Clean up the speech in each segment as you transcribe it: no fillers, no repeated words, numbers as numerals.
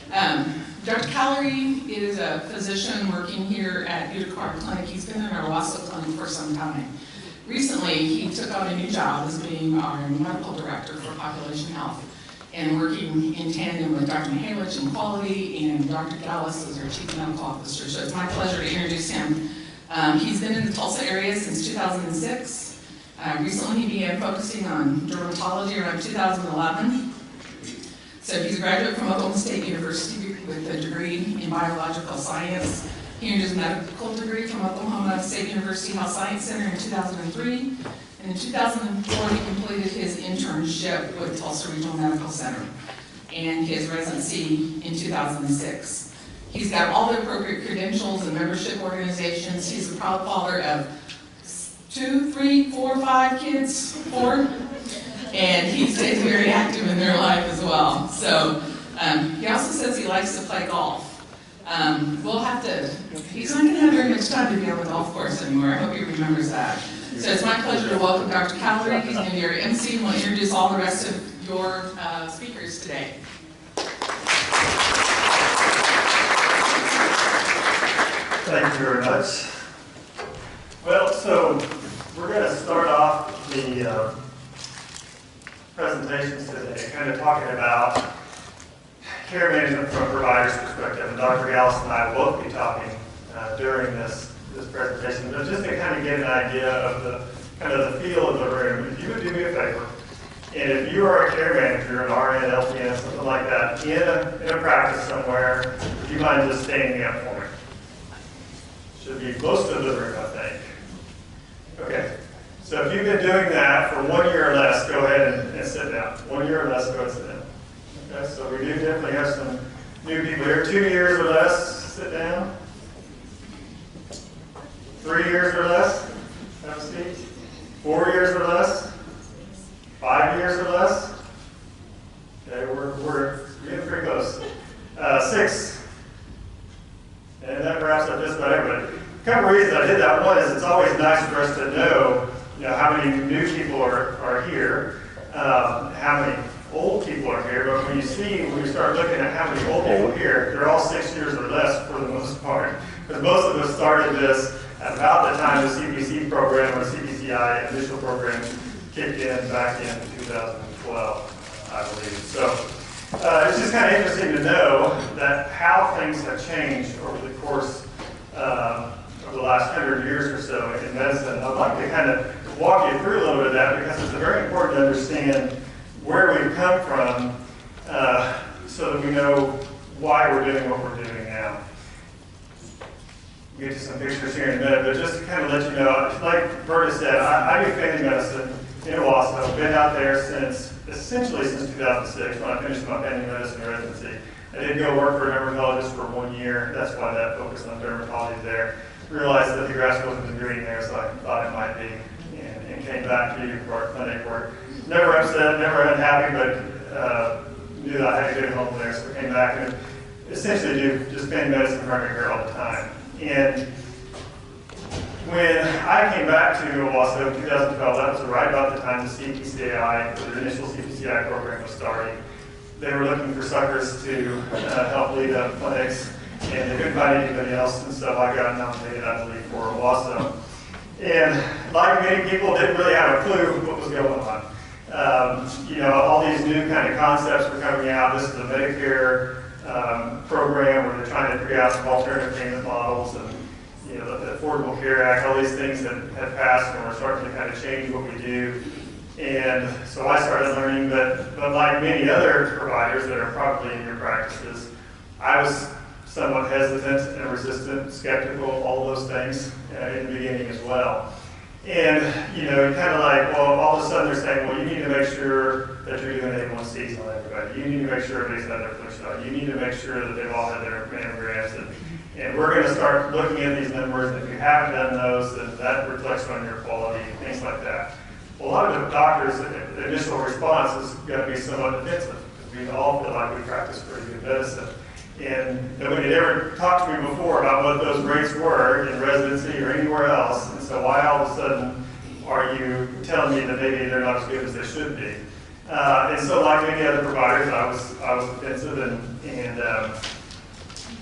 Dr. Callery is a physician working here at Utica Clinic. He's been in our Owasso clinic for some time. Recently, he took on a new job as being our medical director for population health and working in tandem with Dr. Mihalich in quality and Dr. Gallus as our chief medical officer. So it's my pleasure to introduce him. He's been in the Tulsa area since 2006. Recently, he began focusing on dermatology around 2011. So he's a graduate from Oklahoma State University with a degree in biological science. He earned his medical degree from Oklahoma State University Health Science Center in 2003. And in 2004, he completed his internship with Tulsa Regional Medical Center and his residency in 2006. He's got all the appropriate credentials and membership organizations. He's a proud father of 2, 3, 4, 5 kids, 4. And he stays very active in their life as well. So he also says he likes to play golf. We'll have to, he's not going to have very much time to be on the golf course anymore. I hope he remembers that. So it's my pleasure to welcome Dr. Callery. He's going to be our MC and we'll introduce all the rest of your speakers today. Thank you very much. Well, so we're going to start off the presentations today, kind of talking about care management from a provider's perspective. And Dr. Gallus and I will both be talking during this presentation, but just to kind of get an idea of the kind of the feel of the room. If you would do me a favor, and if you are a care manager, an RN, LPN, something like that, in a practice somewhere, would you mind just standing up for me? Should be most of the room, I think. Okay. So if you've been doing that for 1 year or less, go ahead and sit down. 1 year or less, go ahead and sit down. Okay, so we do definitely have some new people here. 2 years or less, sit down. 3 years or less, have a seat. 4 years or less. 5 years or less. Okay, we're getting pretty close. 6. And that wraps up just about everybody. A couple of reasons I did that. One is it's always nice for us to know, how many new people are here, how many old people are here. But when you start looking at how many old people are here, they're all 6 years or less for the most part. Because most of us started this at about the time the CPC program or CPCI initial program kicked in back in 2012, I believe. So it's just kind of interesting to know that how things have changed over the course of the last 100 years or so in medicine. I'd like to kind of walk you through a little bit of that because it's very important to understand where we've come from so that we know why we're doing what we're doing now. We'll get to some pictures here in a minute, but just to kind of let you know, like Berta said, I do family medicine in Owasso. I've been out there essentially since 2006 when I finished my family medicine residency. I did go work for a dermatologist for 1 year. That's why that focus on dermatology there. Realized that the grass wasn't as green there, so I thought it might be, and came back to our clinic where never upset, never unhappy, but knew that I had a good home there, so I came back and essentially do just family medicine primary care all the time. And when I came back to Owasso in 2012, that was right about the time the CPCI, the initial CPCI program was starting. They were looking for suckers to help lead up clinics, and they couldn't find anybody else, and so I got nominated, I believe, for Owasso. And like many people, didn't really have a clue what was going on. All these new kind of concepts were coming out. This is the Medicare program where they're trying to figure out some alternative payment models, and the Affordable Care Act, all these things that have passed, and we're starting to kind of change what we do. And so I started learning that, but like many other providers that are probably in your practices, I was somewhat hesitant and resistant, skeptical, all those things in the beginning as well. And, kind of like, well, all of a sudden they're saying, well, you need to make sure that you're doing A1Cs on everybody. You need to make sure everybody's had their flu shot. You need to make sure that they've all had their mammograms. And we're going to start looking at these numbers. And if you haven't done those, then that reflects on your quality, things like that. Well, a lot of the doctors' initial response is going to be somewhat defensive because we all feel like we practice pretty good medicine. And nobody had ever talked to me before about what those rates were in residency or anywhere else. And so why all of a sudden are you telling me that maybe they're not as good as they should be? And so like many other providers, I was offensive and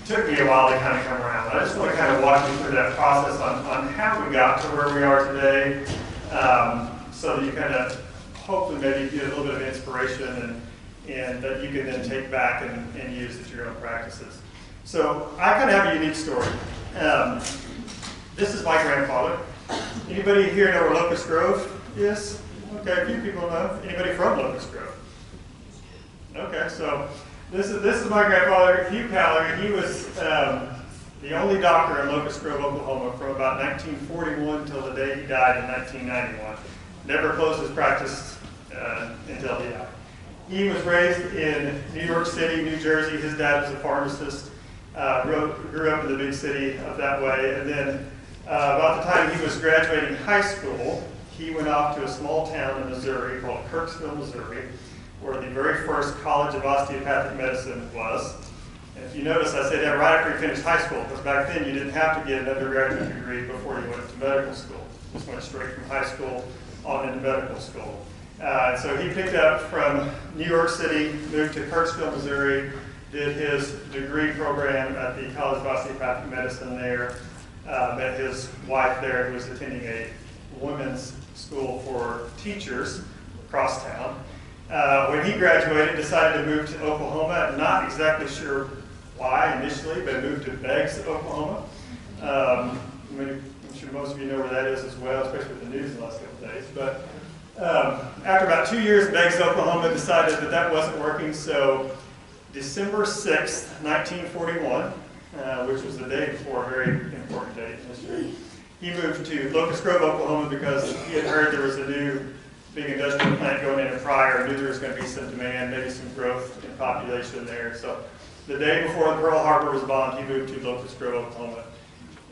took me a while to kind of come around. But I just want to kind of walk you through that process on how we got to where we are today, so that you kind of hopefully maybe get a little bit of inspiration and that you can then take back and use at your own practices. So I kind of have a unique story. This is my grandfather. Anybody here know where Locust Grove is? Okay, a few people know. Anybody from Locust Grove? Okay, so this is my grandfather, Hugh Callery. He was the only doctor in Locust Grove, Oklahoma from about 1941 till the day he died in 1991. Never closed his practice until he died. He was raised in New York City, New Jersey. His dad was a pharmacist. Grew up in the big city up that way. And then about the time he was graduating high school, he went off to a small town in Missouri called Kirksville, Missouri, where the very first College of Osteopathic Medicine was. And if you notice, I said that right after he finished high school, because back then you didn't have to get an undergraduate degree before you went to medical school. You just went straight from high school on into medical school. So he picked up from New York City, moved to Kirksville, Missouri, did his degree program at the College of Osteopathic Medicine there, met his wife there who was attending a women's school for teachers across town. When he graduated, decided to move to Oklahoma. Not exactly sure why initially, but moved to Beggs, Oklahoma. I'm sure most of you know where that is as well, especially with the news in the last couple of days. But after about 2 years in Beggs, Oklahoma, decided that that wasn't working. So December 6th, 1941, which was the day before a very important date in history, he moved to Locust Grove, Oklahoma, because he had heard there was a new big industrial plant going in at Pryor, knew there was going to be some demand, maybe some growth in population there. So the day before Pearl Harbor was bombed, he moved to Locust Grove, Oklahoma,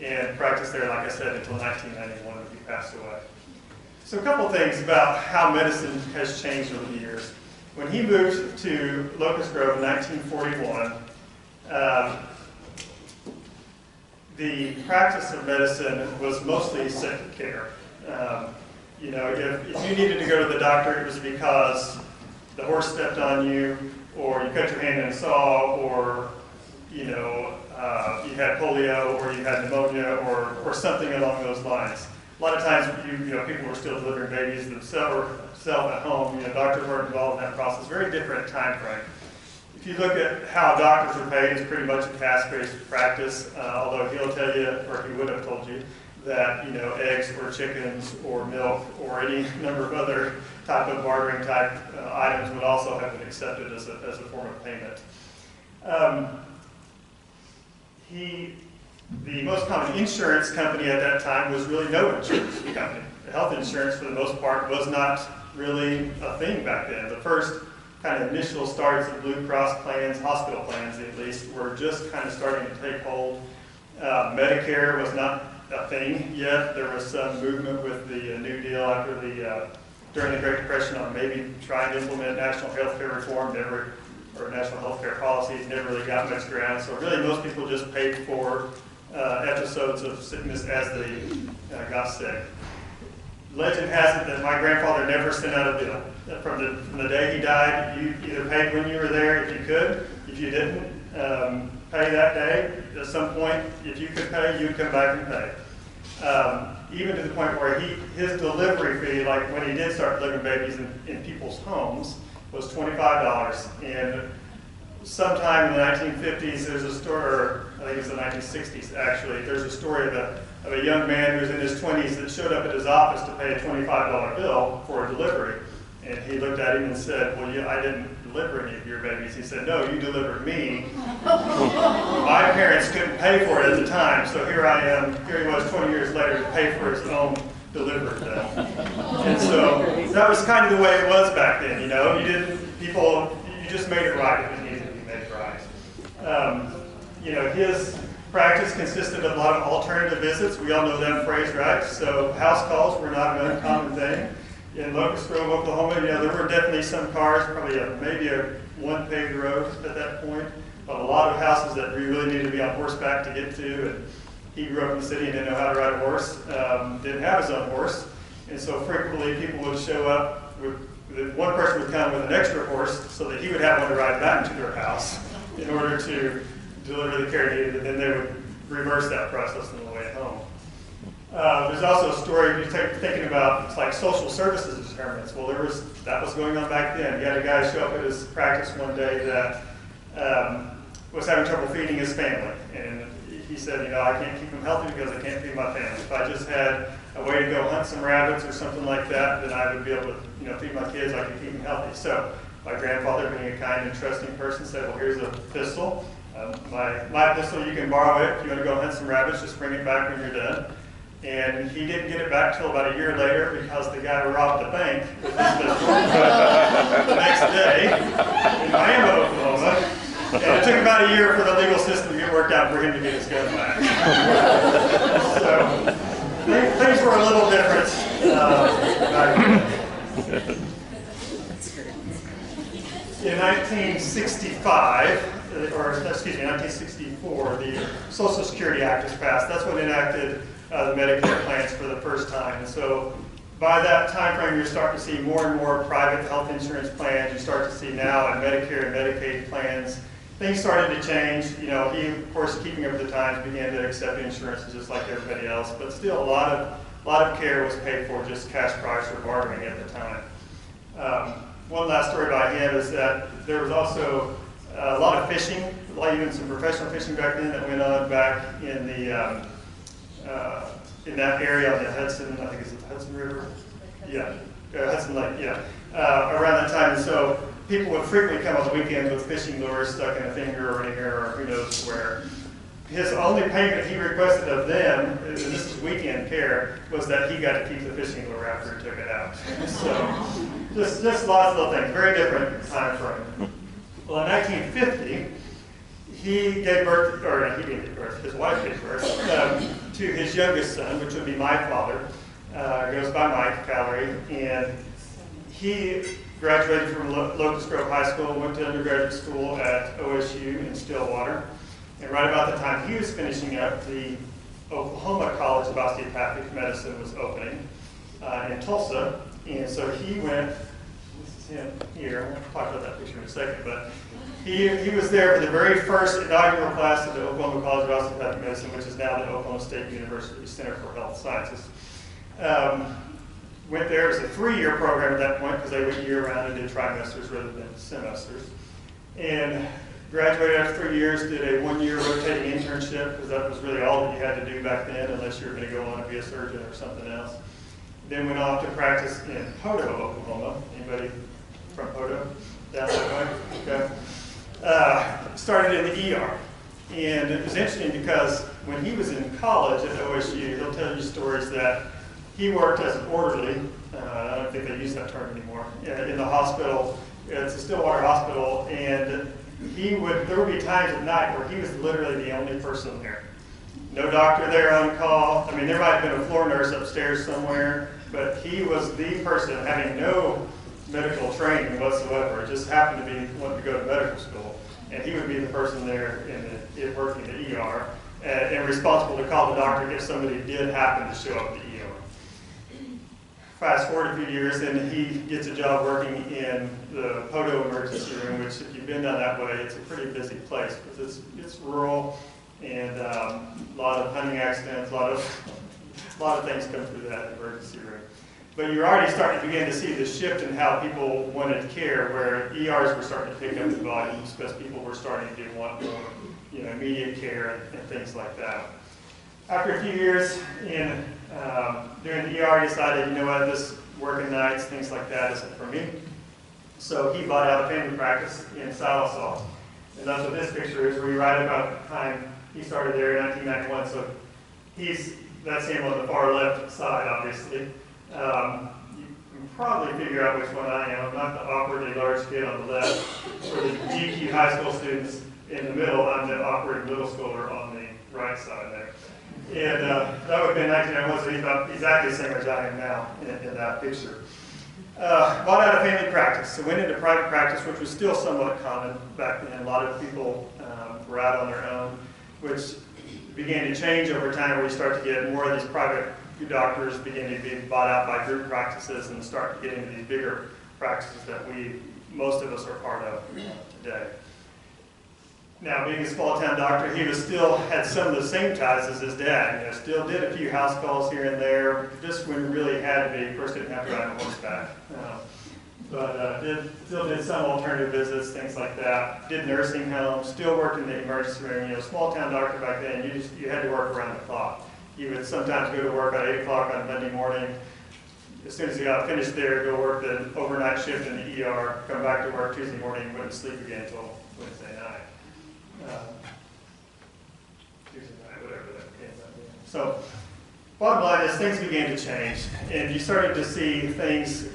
and practiced there, like I said, until 1991 when he passed away. So a couple things about how medicine has changed over the years. When he moved to Locust Grove in 1941, the practice of medicine was mostly sick care. You know, if you needed to go to the doctor, it was because the horse stepped on you, or you cut your hand in a saw, or you know, you had polio, or you had pneumonia, or something along those lines. A lot of times, you know, people were still delivering babies themselves at home. You know, doctors weren't involved in that process. Very different time frame. If you look at how doctors are paid, it's pretty much a task-based practice. Although he'll tell you, or he would have told you, that you know, eggs or chickens or milk or any number of other type of bartering type items would also have been accepted as a form of payment. The most common insurance company at that time was really no insurance company. The health insurance, for the most part, was not really a thing back then. The first kind of initial starts of Blue Cross plans, hospital plans at least, were just kind of starting to take hold. Medicare was not a thing yet. There was some movement with the New Deal after during the Great Depression on maybe trying to implement national health care reform, or national health care policies, never really got much ground. So really most people just paid for episodes of sickness as they got sick. Legend has it that my grandfather never sent out a bill. From the day he died, you either paid when you were there if you could. If you didn't pay that day, at some point, if you could pay, you'd come back and pay. Even to the point where his delivery fee, like when he did start delivering babies in people's homes, was $25. And sometime in the 1950s, there's a story, or I think it's the 1960s actually, there's a story of a young man who was in his 20s that showed up at his office to pay a $25 bill for a delivery. And he looked at him and said, well, I didn't deliver any of your babies. He said, no, you delivered me. My parents couldn't pay for it at the time, so here I am, here he was 20 years later to pay for his own delivery bill. And so that was kind of the way it was back then, you know. You just made it right if it needed to be made right. You know, his practice consisted of a lot of alternative visits. We all know that phrase, right? So house calls were not an uncommon thing. In Locust Grove, Oklahoma, you know, there were definitely some cars, probably maybe a one paved road at that point, but a lot of houses that we really needed to be on horseback to get to. And he grew up in the city and didn't know how to ride a horse, didn't have his own horse, and so frequently people would show up with one person would come with an extra horse so that he would have one to ride back to their house in order to deliver the care needed, and then they would reverse that process on the way home. There's also a story thinking about like social services determinants. Well, that was going on back then. You had a guy show up at his practice one day that was having trouble feeding his family, and he said, I can't keep them healthy because I can't feed my family. If I just had a way to go hunt some rabbits or something like that, then I would be able to feed my kids. I could keep them healthy. So my grandfather, being a kind and trusting person, said, well, here's a pistol. My pistol, you can borrow it. If you want to go hunt some rabbits, just bring it back when you're done. And he didn't get it back till about a year later because the guy robbed the bank with his pistol the next day in Miami, Oklahoma. And it took about a year for the legal system to get worked out for him to get his gun back. So things were a little different back then. In 1964, the Social Security Act was passed. That's what enacted the Medicare plans for the first time. And so by that time frame, you're starting to see more and more private health insurance plans. You start to see now in Medicare and Medicaid plans. Things started to change. He, of course, keeping up with the times, began to accept insurance just like everybody else. But still, a lot of care was paid for just cash price or bargaining at the time. One last story about him is that there was also a lot of fishing, even some professional fishing back then that went on back in the in that area on the Hudson, I think it's the Hudson River, Hudson Lake, around that time. And so people would frequently come on the weekends with fishing lures stuck in a finger or an ear or who knows where. His only payment he requested of them, and this is weekend care, was that he got to keep the fishing lure after he took it out. So just lots of little things, very different time frame. Well, in 1950, he gave birth, or he didn't give birth, his wife gave birth, to his youngest son, which would be my father. Goes by Mike Callery, and he graduated from Locust Grove High School, went to undergraduate school at OSU in Stillwater. And right about the time he was finishing up, the Oklahoma College of Osteopathic Medicine was opening in Tulsa. And so he went, this is him here, I'll talk about that picture in a second, but he was there for the very first inaugural class of the Oklahoma College of Osteopathic Medicine, which is now the Oklahoma State University Center for Health Sciences. Went there as a 3-year program at that point because they went year-round and did trimesters rather than semesters. And graduated after 3 years, did a 1-year rotating internship because that was really all that you had to do back then unless you were going to go on to be a surgeon or something else. Then went off to practice in Podo, Oklahoma. Anybody from Podo? Down that way? Okay. Started in the ER. And it was interesting because when he was in college at OSU, he'll tell you stories that he worked as an orderly. I don't think they use that term anymore. In the hospital. It's a Stillwater hospital, and there would be times at night where he was literally the only person there. No doctor there on call. I mean, there might have been a floor nurse upstairs somewhere, but he was the person having no medical training whatsoever. It just happened to be wanting to go to medical school, and he would be the person there working in the ER and responsible to call the doctor if somebody did happen to show up at the ER. Fast forward a few years, and he gets a job working in the Podo emergency room, which if you've been down that way, it's a pretty busy place because it's rural and a lot of hunting accidents, a lot of things come through that emergency room. But you're already starting to begin to see the shift in how people wanted care, where ERs were starting to pick up the volumes because people were starting to want more, immediate care and things like that. After a few years during the ER, he decided, this working nights, things like that isn't for me. So he bought out a family practice in Salisal. And that's what this picture is, where you right about the time he started there in 1991. So that's him on the far left side, obviously. You can probably figure out which one I am. I'm not the awkwardly large kid on the left. For the GQ high school students in the middle, I'm the awkward middle schooler on the right side there. And that would have been 1991, so he's about exactly the same as I am now in that picture. Bought out a family practice, so went into private practice, which was still somewhat common back then. A lot of people were out on their own, which began to change over time, where you start to get more of these private doctors beginning to be bought out by group practices and start to get into these bigger practices that most of us are part of today. Now, being a small town doctor, he still had some of the same ties as his dad. Still did a few house calls here and there, just when really had to be. Of course, didn't have to ride on horseback. But still did some alternative visits, things like that. Did nursing homes, still worked in the emergency room. Small town doctor back then, you had to work around the clock. You would sometimes go to work at 8 o'clock on Monday morning. As soon as you got finished there, go work the overnight shift in the ER, come back to work Tuesday morning, wouldn't sleep again until Wednesday night. Tuesday night, whatever that ends up being. So, bottom line is things began to change, and you started to see things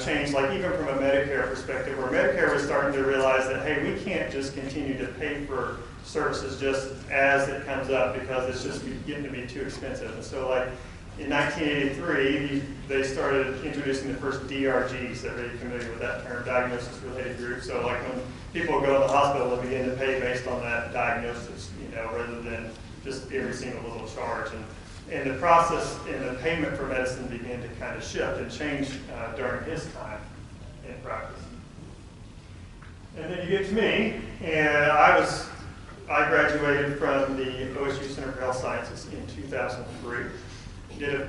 change, like even from a Medicare perspective, where Medicare was starting to realize that, hey, we can't just continue to pay for services just as it comes up because it's just getting to be too expensive. And so, like, in 1983, they started introducing the first DRGs. Everybody familiar with that term, diagnosis-related group. So, like, when people go to the hospital, they begin to pay based on that diagnosis, rather than just every single little charge. And the process and the payment for medicine began to kind of shift and change during his time in practice. And then you get to me, and I graduated from the OSU Center for Health Sciences in 2003. Did a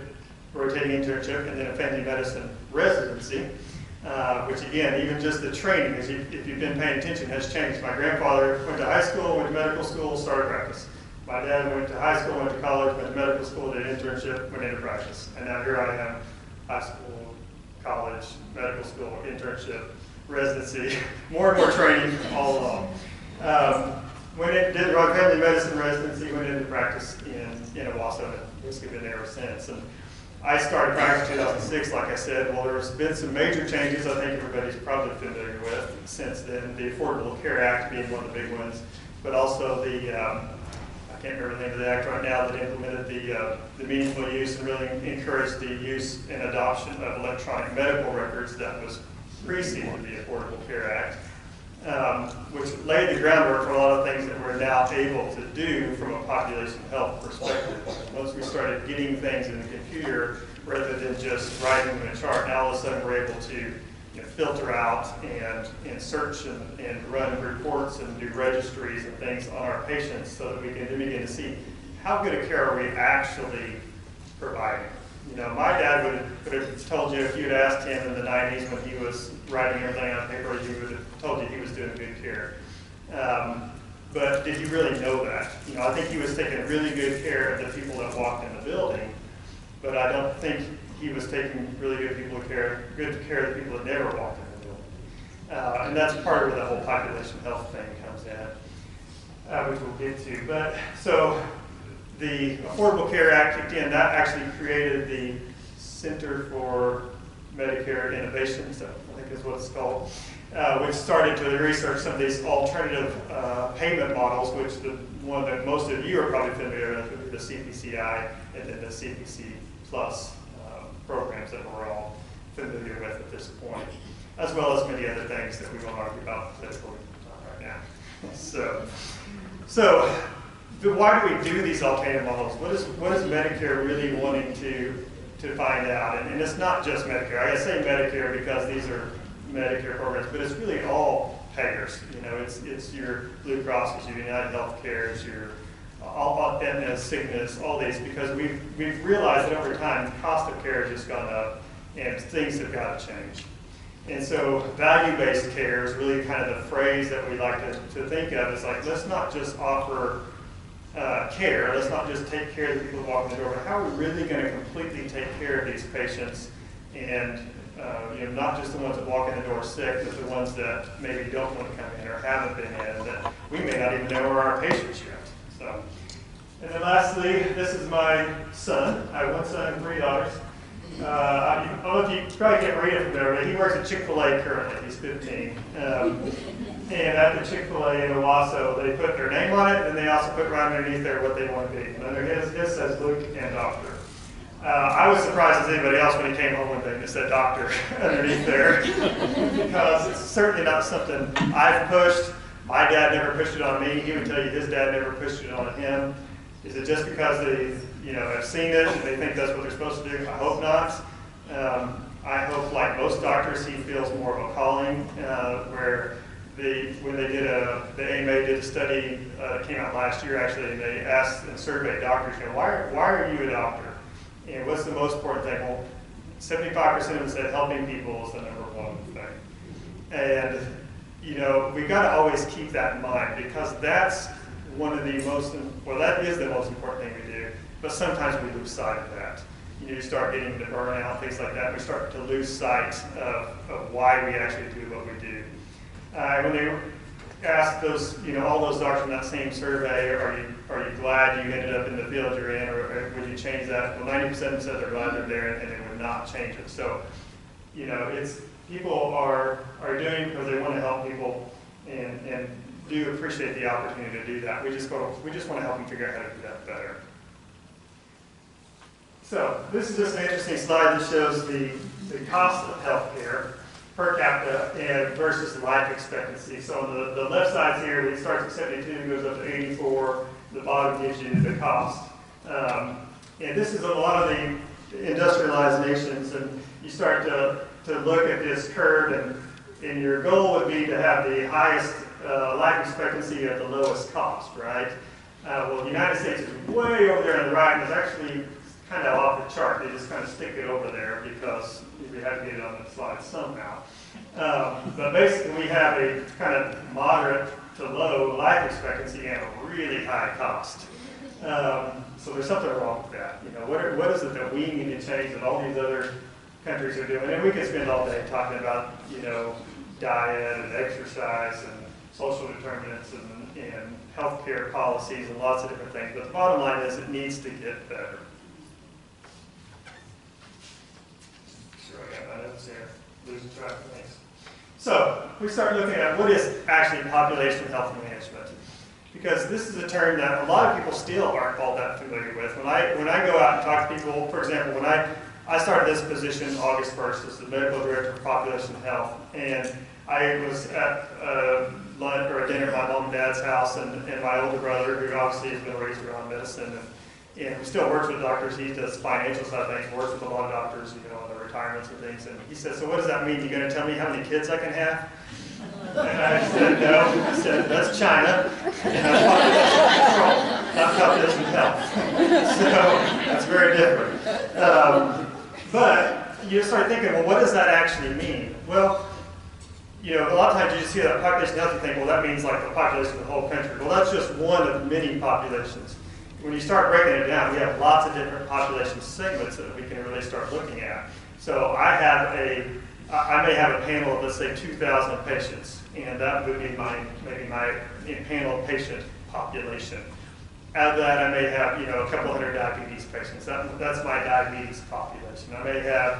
rotating internship and then a family medicine residency, which again, even just the training, if you've been paying attention, has changed. My grandfather went to high school, went to medical school, started practice. My dad went to high school, went to college, went to medical school, did an internship, went into practice. And now here I am, high school, college, medical school, internship, residency, more and more training all along. When it did my family medicine residency, went into practice in Owasso, and basically been there ever since. And I started practice in 2006, like I said. Well, there's been some major changes I think everybody's probably familiar with since then. The Affordable Care Act being one of the big ones, but also I can't remember the name of the act right now that implemented the meaningful use and really encouraged the use and adoption of electronic medical records that was preceded the Affordable Care Act. Which laid the groundwork for a lot of things that we're now able to do from a population health perspective. Once we started getting things in the computer rather than just writing them in a chart, now all of a sudden we're able to filter out and search and run reports and do registries and things on our patients so that we can then begin to see how good a care are we actually providing. My dad would have told you if you'd asked him in the 90s when he was writing everything on paper, he would have told you he was doing good care. But did he really know that? I think he was taking really good care of the people that walked in the building, but I don't think he was taking really good care of the people that never walked in the building. And that's part of where the whole population health thing comes in, which we'll get to. But so the Affordable Care Act kicked in. That actually created the Center for Medicare Innovation, so I think is what it's called, which started to research some of these alternative payment models, which the one that most of you are probably familiar with would be the CPCI and then the CPC Plus programs that we're all familiar with at this point, as well as many other things that we won't argue about politically right now. So why do we do these alternative models? What is Medicare really wanting to find out? And it's not just Medicare. I say Medicare because these are Medicare programs, but it's really all payers. It's your Blue Cross, it's your United Healthcare, it's your all Aetna, Cigna's, all these, because we've realized that over time the cost of care has just gone up and things have got to change. And so value-based care is really kind of the phrase that we like to think of. It's like, let's not just offer care, let's not just take care of the people who walk in the door, but how are we really going to completely take care of these patients and not just the ones that walk in the door sick, but the ones that maybe don't want to come in or haven't been in, that we may not even know are our patients yet. So, and then lastly, this is my son. I have one son and 3 daughters. I don't know if you probably can't read it from there, but he works at Chick-fil-A currently. He's 15. And at the Chick-fil-A in Owasso, they put their name on it, and they also put right underneath there what they want to be. And under his says Luke and Doctor. I was surprised as anybody else when he came home one day and it said Doctor underneath there, because it's certainly not something I've pushed. My dad never pushed it on me. He would tell you his dad never pushed it on him. Is it just because they have seen it and they think that's what they're supposed to do? I hope not. I hope, like most doctors, he feels more of a calling, where when they did the AMA did a study, came out last year actually, and they asked and surveyed doctors, why are you a doctor? And what's the most important thing? Well, 75% of them said helping people is the #1 thing. And, we've got to always keep that in mind, because that's one of the that is the most important thing we do, but sometimes we lose sight of that. You start getting the burnout, things like that. We start to lose sight of why we actually do what we do. When they asked those, all those doctors in that same survey, are you glad you ended up in the field you're in, or would you change that? Well, 90% of them said they're glad they're there, and they would not change it. So, it's people are doing because they want to help people, and do appreciate the opportunity to do that. We just want to help them figure out how to do that better. So this is just an interesting slide that shows the cost of healthcare per capita and versus life expectancy. So on the left side here, it starts at 72, goes up to 84. The bottom gives you the cost. And this is a lot of the industrialized nations, and you start to look at this curve, and your goal would be to have the highest life expectancy at the lowest cost, right? Well, the United States is way over there on the right, and it's actually kind of off the chart. They just kind of stick it over there because we have to get it on the slide somehow. But basically, we have a kind of moderate to low life expectancy and a really high cost. So there's something wrong with that. What is it that we need to change that all these other countries are doing? And we can spend all day talking about, diet and exercise and social determinants and healthcare policies and lots of different things. But the bottom line is it needs to get better. Sure, I got my notes here. Losing track of things. So we start looking at what is actually population health management, because this is a term that a lot of people still aren't all that familiar with. When I go out and talk to people, for example, when I started this position August 1st as the medical director of population health, and I was at lunch or a dinner at my mom and dad's house, and my older brother, who obviously has been raised around medicine, and still works with doctors. He does financial side of things, works with a lot of doctors, on their retirements and things. And he said, "So what does that mean? You going to tell me how many kids I can have?" And I said, "No." I said, "That's China, and that's population control, not population health." So that's very different. But you start thinking, well, what does that actually mean? Well, a lot of times you just hear that population health, you think, well, that means like the population of the whole country. Well, that's just one of many populations. When you start breaking it down, we have lots of different population segments that we can really start looking at. So I may have a panel of, let's say, 2,000 patients, and that would be maybe my panel patient population. Out of that, I may have, a couple hundred diabetes patients. That's my diabetes population. I may have,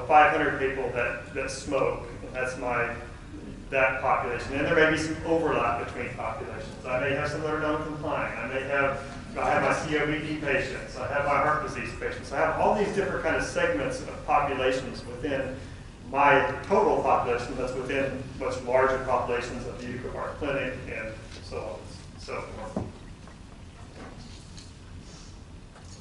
500 people that smoke, and that's that population. And there may be some overlap between populations. I may have some that are non-compliant. I have my COPD patients. I have my heart disease patients. I have all these different kind of segments of populations within my total population that's within much larger populations of the Utica Heart Clinic and so on and so forth.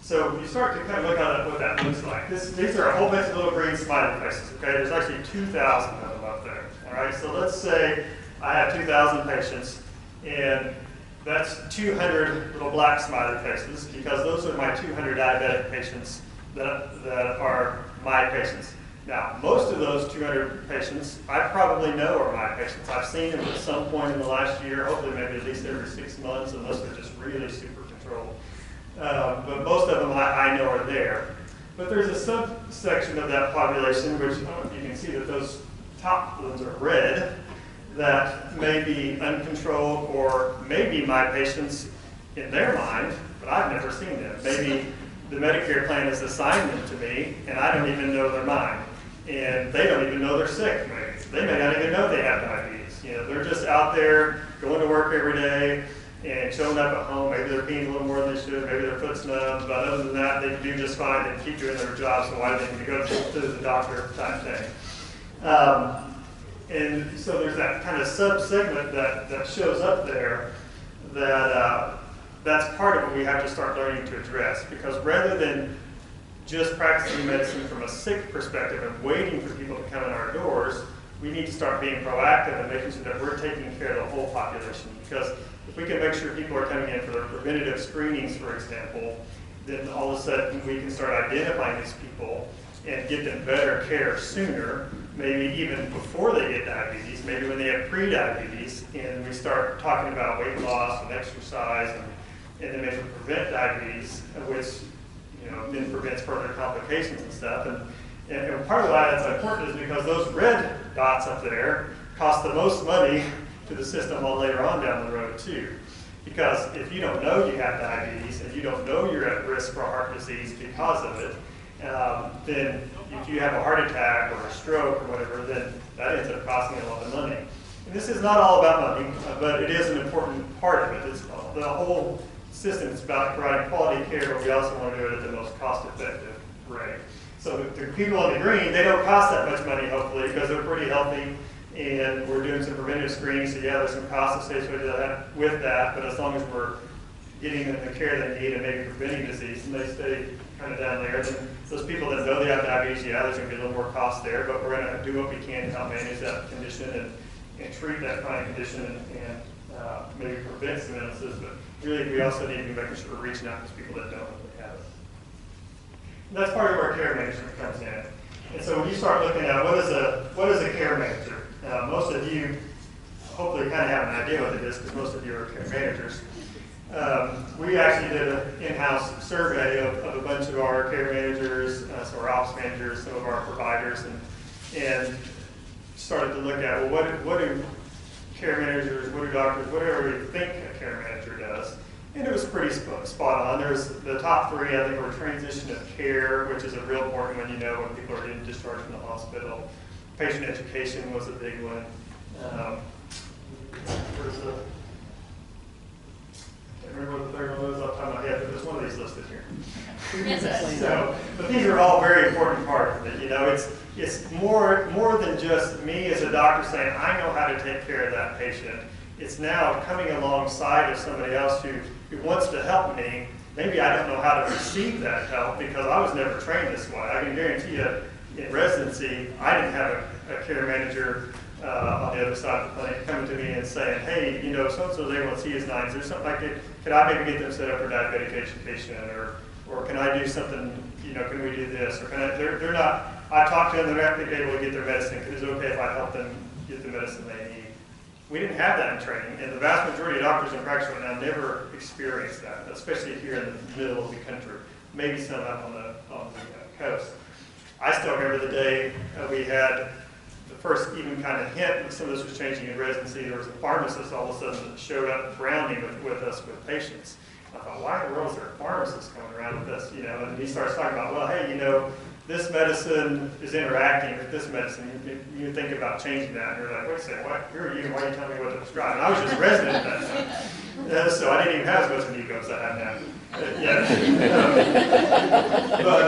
So you start to kind of look at what that looks like. These are a whole bunch of little green smiley faces, okay? There's actually 2,000 of them up there, all right? So let's say I have 2,000 patients, and that's 200 little black smiley faces, because those are my 200 diabetic patients that are my patients. Now, most of those 200 patients, I probably know are my patients. I've seen them at some point in the last year, hopefully maybe at least every 6 months, unless they're just really super controlled. But most of them I know are there. But there's a subsection of that population, which I don't know if you can see that those top ones are red, that may be uncontrolled or maybe my patients in their mind, but I've never seen them. Maybe the Medicare plan has assigned them to me, and I don't even know they're mine. And they don't even know they're sick, maybe. They may not even know they have diabetes. They're just out there going to work every day and showing up at home. Maybe they're peeing a little more than they should. Maybe their foot's numb. But other than that, they do just fine. They keep doing their job, so why do they need to go to the doctor type thing? And so there's that kind of sub-segment that shows up there that's part of what we have to start learning to address. Because rather than just practicing medicine from a sick perspective and waiting for people to come in our doors. We need to start being proactive and making sure that we're taking care of the whole population. Because if we can make sure people are coming in for their preventative screenings, for example, then all of a sudden we can start identifying these people and get them better care sooner, maybe even before they get diabetes, maybe when they have pre-diabetes, and we start talking about weight loss and exercise, and then maybe prevent diabetes, which then prevents further complications and stuff. And part of why that's important is because those red dots up there cost the most money to the system all later on down the road too. Because if you don't know you have diabetes and you don't know you're at risk for heart disease because of it, then if you have a heart attack or a stroke or whatever, then that ends up costing a lot of money. And this is not all about money, but it is an important part of it. It's the whole system is about providing quality care, but we also want to do it at the most cost-effective rate. So the people in the green, they don't cost that much money, hopefully, because they're pretty healthy, and we're doing some preventative screening, so yeah, there's some costs associated with that, but as long as we're getting them the care they need and maybe preventing disease, and they stay kind of down there, then those people that know they have diabetes, yeah, there's going to be a little more cost there, but we're going to do what we can to help manage that condition and treat that chronic condition and maybe prevent some illnesses, but really we also need to be making sure we're reaching out to people that don't really have it. And that's part of where care management comes in. And so when you start looking at what is a care manager, most of you hopefully kind of have an idea what it is because most of you are care managers. We actually did an in-house survey of a bunch of our care managers, so our ops managers, some of our providers, and started to look at, well, what do care managers, what do doctors, whatever we think a care manager does. And it was pretty spot on. There's the top three, I think, were transition of care, which is a real important one, when people are getting discharged from the hospital. Patient education was a big one. I can't remember what the third one was off the top of my head, but there's one of these listed here. So, but these are all very important parts of it. It's more than just me as a doctor saying, I know how to take care of that patient. It's now coming alongside of somebody else who wants to help me. Maybe I don't know how to receive that help because I was never trained this way. I can guarantee you in residency, I didn't have a care manager on the other side of the clinic coming to me and saying, hey, so-and-so's A1C is 9. Is there something could I maybe get them set up for diabetic education, or can I do something, can we do this? Or they're not, I talk to them, they're not able to get their medicine. Is it okay if I help them get the medicine they need? We didn't have that in training, and the vast majority of doctors in practice right now never experience that, especially here in the middle of the country, maybe some up on the coast. I still remember the day we had the first even kind of hint that some of this was changing in residency. There was a pharmacist all of a sudden that showed up rounding with us with patients. I thought, why in the world is there a pharmacist coming around with us? And he starts talking about, well, hey, this medicine is interacting with this medicine. You think about changing that, and you're like, wait a second, who are you? Why are you telling me what to prescribe? And I was just a resident at that time, so I didn't even have as much ego as I have now. But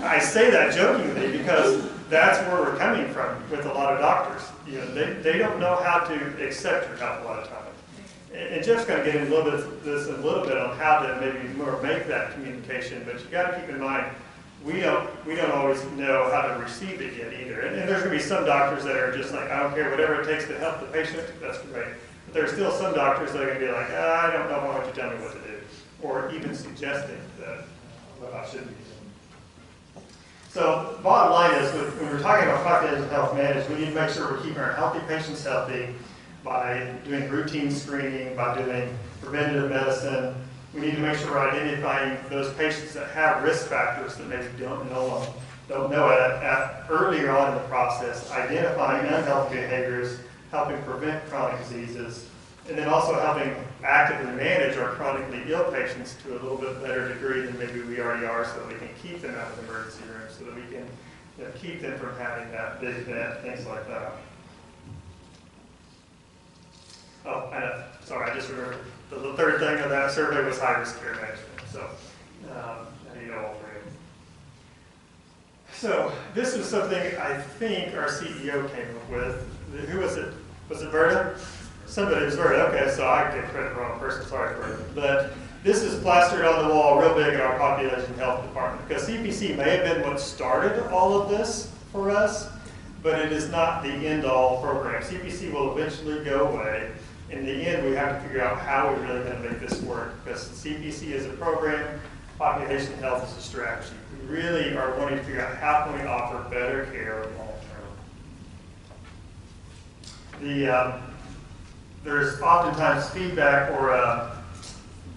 I say that jokingly because that's where we're coming from with a lot of doctors. They don't know how to accept your help a lot of times. And Jeff's going to get into a little bit on how to maybe more make that communication, but you got to keep in mind, we don't always know how to receive it yet either. And there's going to be some doctors that are just like, I don't care, whatever it takes to help the patient, that's great. But there's still some doctors that are going to be like, I don't know, why don't you tell me what to do? Or even suggesting that what I should be doing. So bottom line is, when we're talking about population health management, we need to make sure we're keeping our healthy patients healthy by doing routine screening, by doing preventative medicine. We need to make sure we're identifying those patients that have risk factors that maybe don't know earlier on in the process, identifying unhealthy behaviors, helping prevent chronic diseases, and then also helping actively manage our chronically ill patients to a little bit better degree than maybe we already are, so that we can keep them out of the emergency room, so that we can keep them from having that big event, things like that. Oh, sorry, I just remembered. The third thing of that survey was high-risk care management. So, all three. So, this was something I think our CEO came up with. Who was it? Was it Berta? Somebody was Berta. Okay, so I gave credit to the wrong person. Sorry, Berta. But this is plastered on the wall real big in our population health department. because CPC may have been what started all of this for us, but it is not the end-all program. CPC will eventually go away. In the end, we have to figure out how we're really going to make this work, because CPC is a program, population health is a strategy. We really are wanting to figure out how can we offer better care long term. There's oftentimes feedback or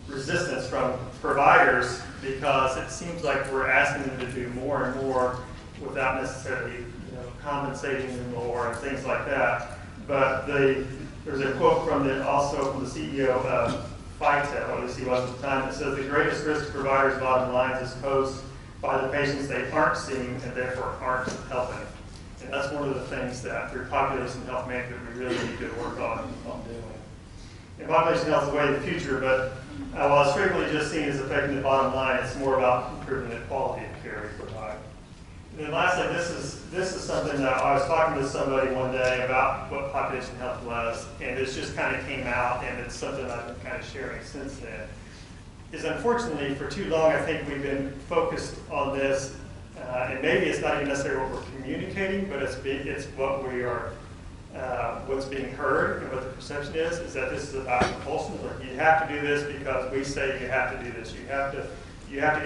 resistance from providers because it seems like we're asking them to do more and more without necessarily compensating them more and things like that. But there's a quote also from the CEO of FITEL, or at least he was at the time, that says the greatest risk to providers' bottom lines is posed by the patients they aren't seeing and therefore aren't helping. And that's one of the things that through population health management we really need to work on doing. And population health is way in the future, but while it's frequently just seen as affecting the bottom line, it's more about improving the quality of care we provide. And then lastly, this is something that I was talking to somebody one day about what population health was, and it just kind of came out, and it's something I've been kind of sharing since then. Is unfortunately, for too long, I think we've been focused on this, and maybe it's not even necessarily what we're communicating, but it's what we are, what's being heard and what the perception is that this is about compulsion. Like you have to do this because we say you have to do this. You have to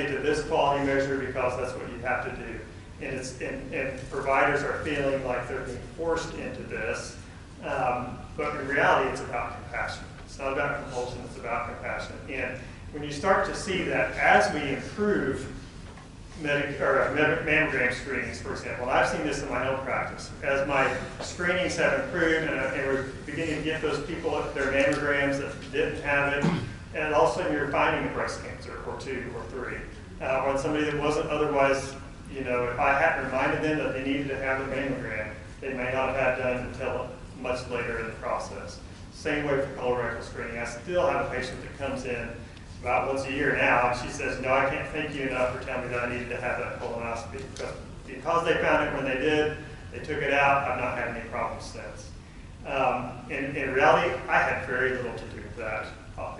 get to this quality measure because that's what you have to do. And providers are feeling like they're being forced into this, but in reality, it's about compassion. It's not about compulsion, it's about compassion. And when you start to see that as we improve mammogram screenings, for example, and I've seen this in my own practice, as my screenings have improved and we're beginning to get those people their mammograms that didn't have it, and all of a sudden you're finding a breast cancer or 2 or 3, or somebody that wasn't otherwise. If I hadn't reminded them that they needed to have a mammogram, they may not have had done until much later in the process. Same way for colorectal screening. I still have a patient that comes in about once a year now, and she says, no, I can't thank you enough for telling me that I needed to have that colonoscopy. Because they found it when they did, they took it out, I've not had any problems since. In reality, I had very little to do with that.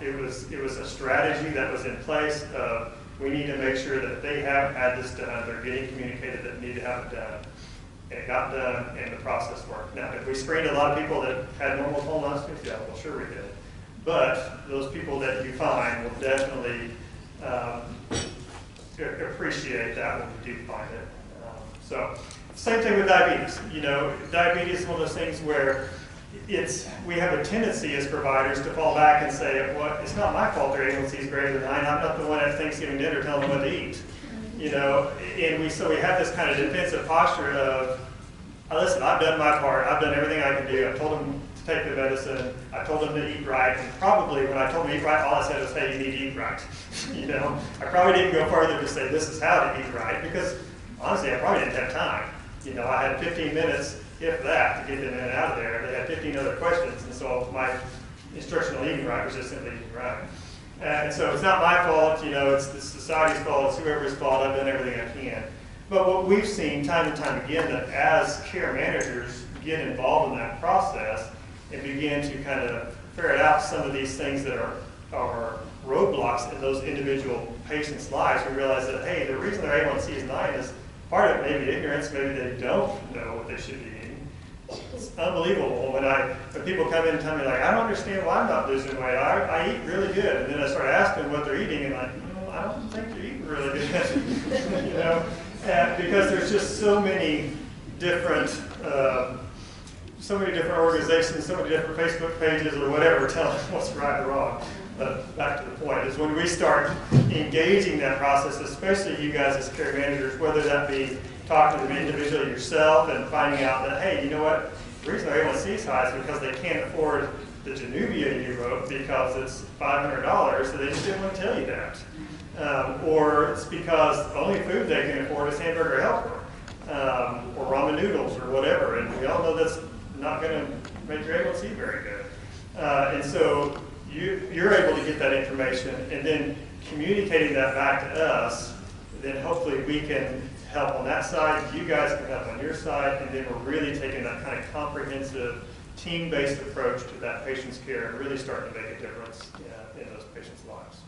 It was a strategy that was in place of, we need to make sure that if they have had this done, they're getting communicated that need to have it done. And it got done, and the process worked. Now, if we screened a lot of people that had normal colonoscopies, yeah, well, sure we did. But those people that you find will definitely appreciate that when you do find it. So, same thing with diabetes. Diabetes is one of those things where we have a tendency as providers to fall back and say, well, it's not my fault their A1C is greater than 9. I'm not the one at Thanksgiving dinner telling them what to eat. And so we have this kind of defensive posture of, listen, I've done my part. I've done everything I can do. I've told them to take the medicine. I told them to eat right. And probably when I told them to eat right, all I said was, hey, you need to eat right. I probably didn't go further to say this is how to eat right because honestly, I probably didn't have time. I had 15 minutes, if that, to get them in and out of there. They had 15 other questions, and so my instructional eating right was just simply eating right. And so it's not my fault, it's the society's fault, it's whoever's fault, I've done everything I can. But what we've seen time and time again, that as care managers get involved in that process and begin to kind of ferret out some of these things that are roadblocks in those individual patients' lives, we realize that, hey, the reason their A1C is 9 is part of it maybe ignorance, maybe they don't know what they should be eating. It's unbelievable when people come in and tell me, like, I don't understand why I'm not losing weight. I eat really good. And then I start asking what they're eating, and I don't think they're eating really good. Because there's just so many different organizations, so many different Facebook pages or whatever telling what's right or wrong. But back to the point is when we start engaging that process, especially you guys as care managers, whether that be talking to them individually yourself and finding out that, hey, you know what, the reason their A1C is high is because they can't afford the Januvia you wrote because it's $500, so they just didn't want to tell you that. Or it's because the only food they can afford is hamburger helper, or ramen noodles or whatever, and we all know that's not going to make your A1C very good. And so you're able to get that information and then communicating that back to us, then hopefully we can help on that side, you guys can help on your side, and then we're really taking that kind of comprehensive, team-based approach to that patient's care and really starting to make a difference in those patients' lives.